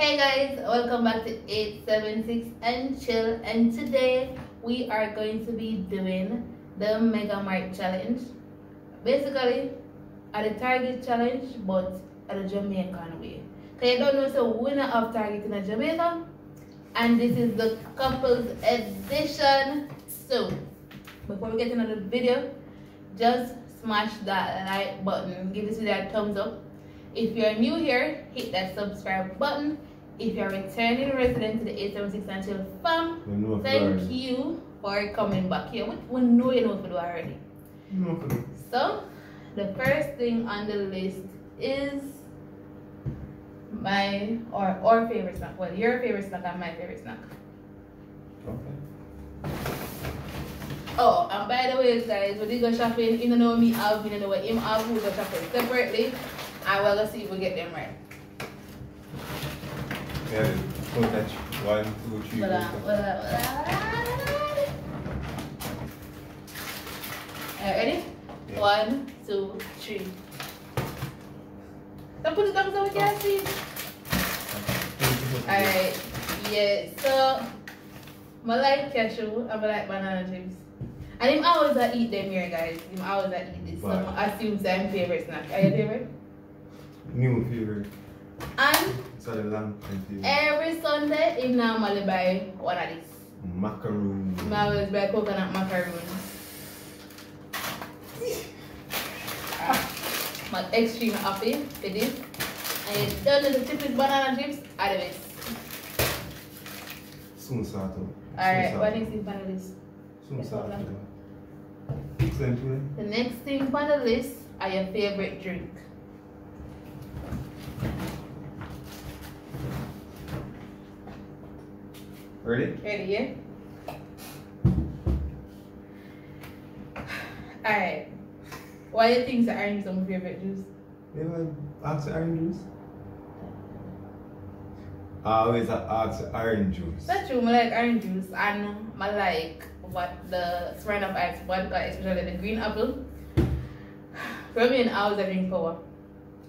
Hey guys, welcome back to 876 and Chill, and today we are going to be doing the Mega Mart challenge. Basically, at the Target challenge, but at a Jamaican way. Because you don't know, so winner of Target in a Jamaica, and this is the couples edition. So, before we get into the video, just smash that like button, give this video a thumbs up. If you're new here, hit that subscribe button. If you're a returning resident to the 876 and Chill fam, thank you for coming back here. We know you know what to do already. So, the first thing on the list is my or favorite snack. Well, your favorite snack and my favorite snack. Okay. Oh, and by the way, guys, when you go shopping, you don't know me have, you don't know what him have, we go shopping separately, and we're gonna see if we get them right. Yeah, go touch 1, 2, 3. Ready? Yeah. 1, 1, 2, 3. Don't put it down so we can see. Alright, yeah, so I like cashew, I like banana chips. And him always eat them here, guys. Him always eat this. So I assume it's my favorite snack. Are your favorite? New favorite. And so the lamb favorite. Every Sunday, he normally buy one of these. Macaroon. I always buy coconut macaroon. I'm extremely happy with this. And you don't know the tip with banana chips, are the best. Soon start out. Alright, what next thing on the list? Soon start out. The next thing on the list are your favorite drink. Ready? Ready, yeah? Alright. Why do you think the orange is my favorite juice? You ever ask the orange juice? I always ask the orange juice. That's true, I like orange juice and I like what the Sprite of ice vodka, especially the green apple. For me, I always drink power.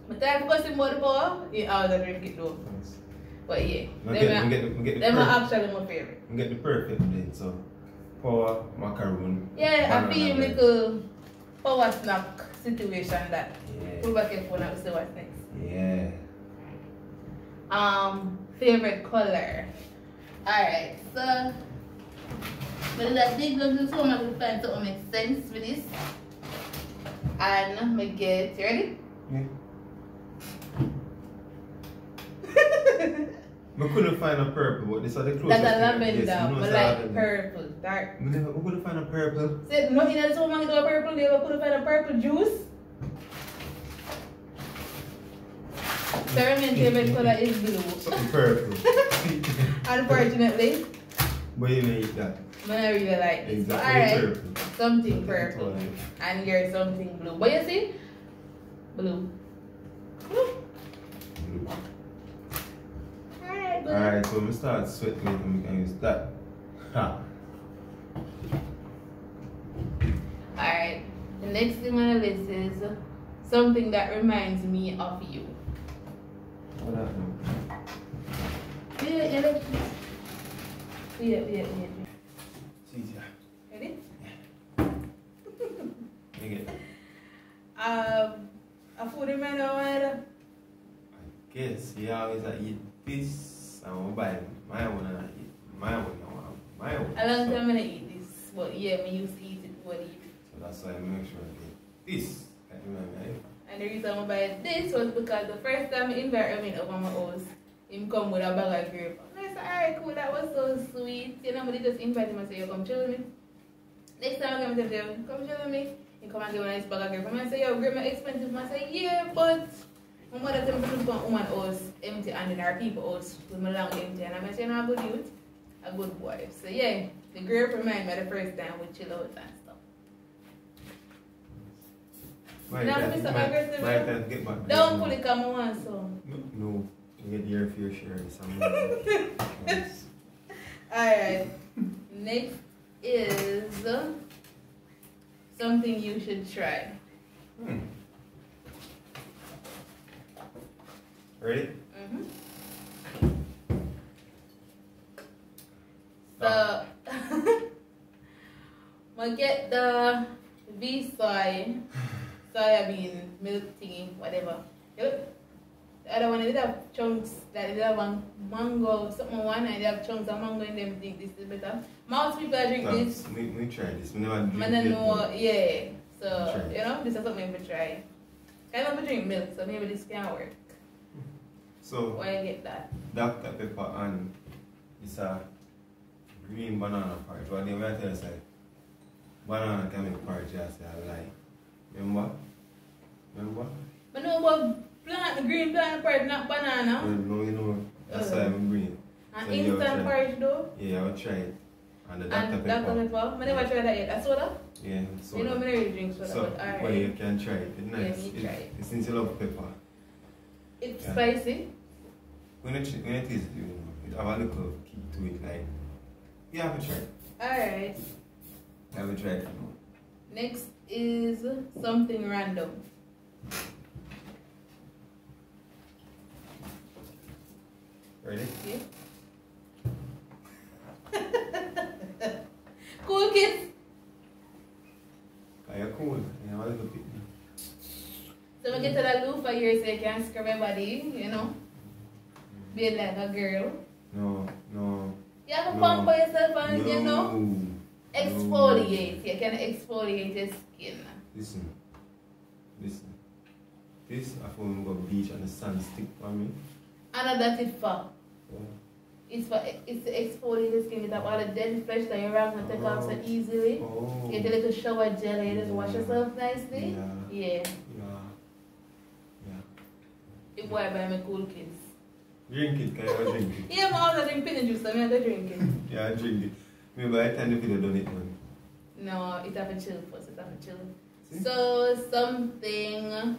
But I focus on more power, I always drink it though. Nice. But yeah, them are actually my favorite. We get the perfect blend, so power, macaroon. Yeah, I feel little power snack situation that. Yeah. Pull back your phone and see what's next. Yeah. Favorite color. Alright, so but that big look so I'm gonna find something makes sense with this. And me get you ready? Yeah. I couldn't find a purple, but this are the closest. That's a lavender, yes, but like purple, dark. We couldn't find a purple. Said no, in the supermarket do a purple, they couldn't find a purple juice. Experiment favorite color is blue. Something purple. Unfortunately. But you may eat that. But I really like this. Exactly. Alright. Purple. Something purple. And you're something blue. But you see? Blue. Blue. Alright, blue. Alright, so we start sweating and we can use that. Ha. Alright. The next thing on the list is something that reminds me of you. What happened? Yeah. It's easier. Ready? Okay. A food reminder of I guess you always eat this and we'll buy my one and I eat my one. My one. I long time I'm gonna eat this, but yeah, I used to eat it before I eat it. So that's why I make sure I get this. And the reason I buy this was because the first time I invited him over my house, him come with a bag of grape. And I said, alright, cool, that was so sweet. You know, but they just invite him and say, yo, come chill with me. Next time I come to him, come chill with me. He come and give me a nice bag of grape. And I say, yo, grape is expensive. And I say, yeah, but my mother tell me to go to woman's house empty and in our people's house with my long empty. And I say, no, a good youth, a good boy. So yeah, the grape remind me of the first time we chill out and stuff. Don't pull it, come on, so. No, you get your fair share. Alright, next is something you should try. Ready? Mm-hmm. I'll get the soybean milk thingy, whatever. Yep. The other one, I did have chunks, like I did have one mango, something one, and they have chunks of mango in them, think this is better. Most people drink this. We try this, we never drink I don't know, it. yeah. So, you know, this is something we try. I never drink milk, so maybe this can work. So, why I get that? Dr. Pepper and it's a green banana porridge. What they were telling us, like, banana can make porridge, I say, I like. Remember? I know about green plant porridge, not banana. No, you know, that's why I'm green. And So instant porridge though? Yeah, I will try it. And the Dr. And Pepper. Dr. Pepper? I never tried that yet. A soda? Yeah, soda. You know, I never really drink soda, So, but alright. well, you can try it. It's nice. Yeah, try it. Since you love pepper. It's spicy. When it taste it, you know, it have a little kick to it, like, you have to try it. Alright. I have to try it. Next is something random. Ready? Yeah. Cool kids. You're cool. You have a little bit. So we get to that loofah here so you can scrub your body, you know. Be like a girl. No. You have to pamper yourself and, you know, exfoliate. No. You can exfoliate your skin. Listen. This, I found go beach and the sun stick on me. And that's it for. Yeah. It's to exfoliate the skin. Get up all the dead flesh that you're not take off so easily. Oh. Get a little shower gel and you just wash yourself nicely. Yeah. If boy buy me cool kids. Drink it, can you drink it? Yeah, I also drink pina juice, so I'm going to drink it. Yeah, I drink it. Maybe by the time the video done it, man. No, it have to chill first. It have to chill. See? So, something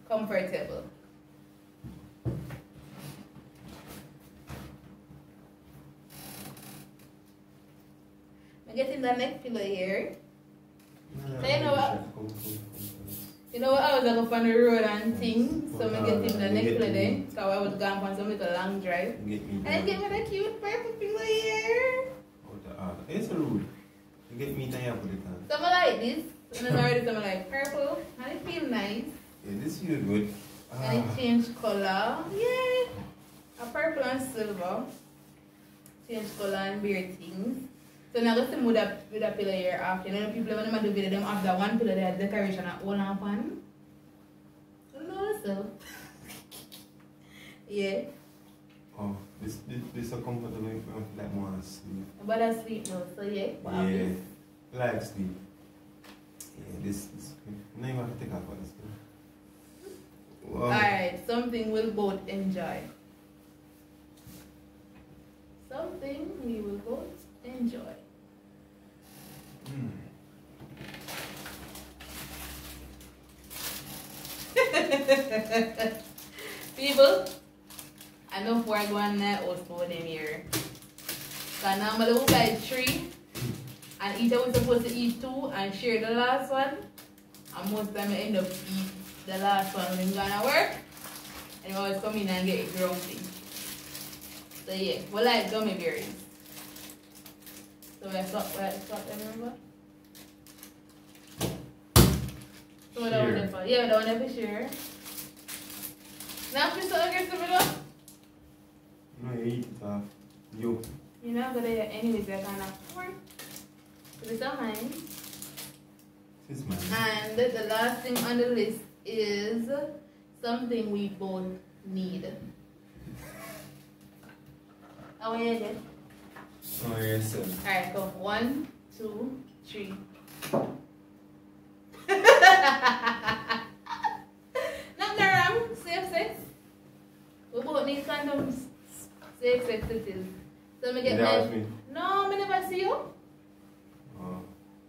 comfortable. I'm getting the neck pillow here. So you know what? You know what, I was like up on the road and things, so I'm getting the neck pillow there. So I was going on some little long drive. And I get me the cute purple pillow here. It's a rude. You get me time put it on. Some like this, and then already some like purple, and it feel nice. Yeah, this feel good. And it changed color. Yeah. A purple and silver. Change color and wear things. So now let's see with that pillow here after. You know people when they do video, them have that one pillow there, decoration at one and one. You know so. Yeah. Oh, this is so comfortable if you like more sleep. But I sleep now, so yeah. Yeah. Like sleep. Yeah, this now you have to take off all this. Wow. Alright, something we'll both enjoy. Something we will both enjoy. People, I know if we're going there or for them here. So normally we buy 3 and each of us supposed to eat 2 and share the last one. And most time I end up eat the last one when I'm gonna work. And I always come in and get it grumpy. So yeah, we like gummy berries. So I swap them, remember? So what that one for? Yeah, that one for sure. Now I'm so aggressive enough. No, you eat it off. You. You're not gonna anyways, I can't afford. So this is mine. This is mine. And the last thing on the list is something we both need. How are you again? Oh, yes, sir. Alright, go. 1, 2, 3. Not wrong. Safe sex. We both need condoms. Safe sex it is. So me get my... Me? No, I never see you. Oh.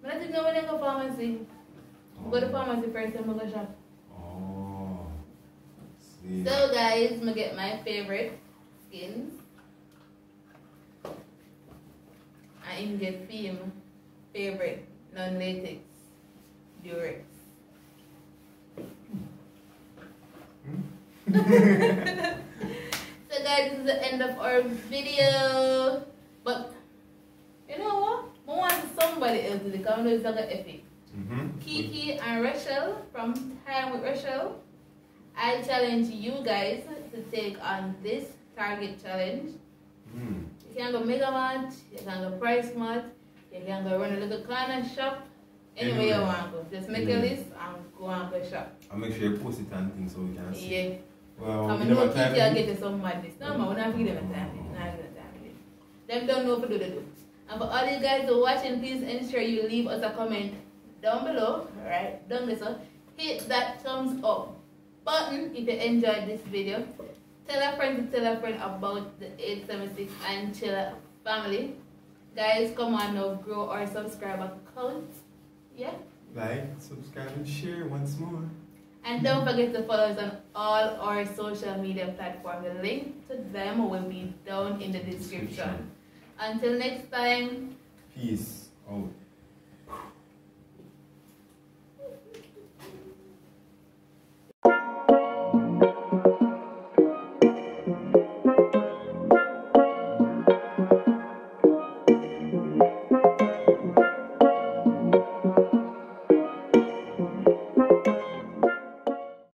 I don't think I'm going to go pharmacy. Go to pharmacy first and go shop. Oh. See. So guys, I get my favorite skins. I even get film favorite non-latex Durex. So guys, this is the end of our video. But you know what? I want somebody nobody else did it. Because I know it's like an epic. Mm-hmm. Kiki and Rachel from Time with Rachel, I challenge you guys to take on this Target challenge. Mm. You can go Mega Mart, you can go Price Mart, you can go run a little corner shop, anywhere you want to go. Just make a list and go and go shop. I'll make sure you post it and things so we can see. Yeah. Well, I know Kiki will get you some madness. No, man, we're not giving them a time. We're not giving them time. Them don't know what to do. And for all you guys who are watching, please ensure you leave us a comment down below, right down there. So hit that thumbs up button if you enjoyed this video. Tell a friend to tell a friend about the 876 and Chill family. Guys, come on now, grow our subscriber count. Yeah. Like, subscribe, and share once more. And don't forget to follow us on all our social media platforms. The link to them will be down in the description. Until next time. Peace out.